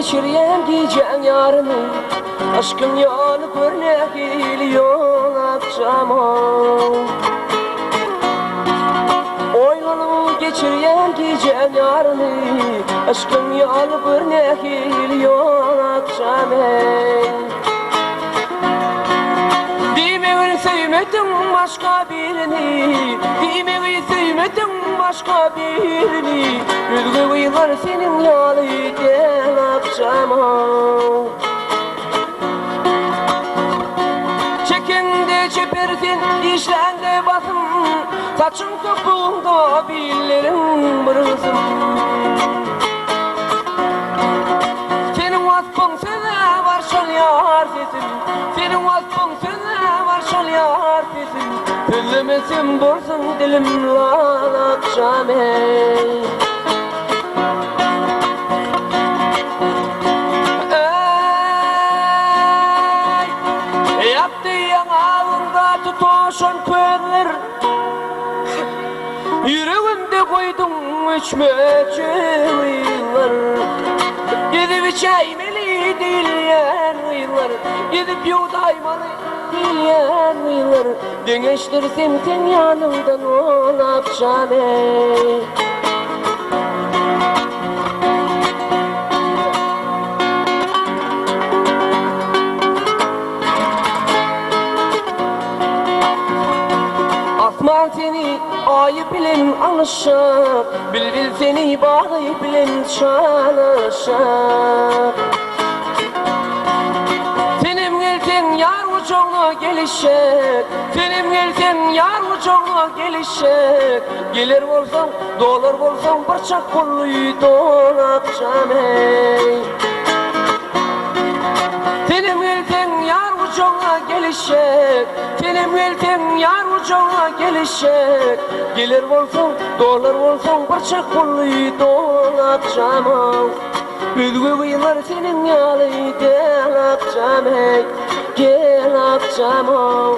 geçiryen gecen yarını aşkın yolu görnek geliyor akşama. Oylanıp geçiryen gecen yarını aşkın yolu görnek geliyor akşama. Demeyi sevmedim başka birini, demeyi sevmedim başka birini. Üzgün uylar senin yolu gel akşama. Çekende çepersin, işlende basın, saçın topuğunda billerin bırılsın. Senin vasfın söze var şol yar sesin, senin vasfın söze var şol yar sesin. Söylemesin borsun dilim lan akşam ey. Yaptı yanağında tutuşun köyler, yüreğimde koydum içmeci yıllar. Gidip içeymeli dileyen yıllar, gidip yudaymalı dileyen yıllar. Deneştirsem sen yanımdan ol akşam ey. Asman seni ayı bilen alışır, bülbül seni bağlayıp bilen çalışır. Senin gelsen yar uçoğlu gelişir, senin gelsen yar uçoğlu gelişir. Gelir bolsan, dolar bolsan, bırçak kolluyu dol akşam ey. Senin gelsen yar uçoğlu gelişir, senin gelsen yar uçoğlu gelişir. Gelir bolsan, dolar bolsan, bırçak kolluyu dol akşama. Üzgün uylar senin yalı gel akşam ey, gel akşama.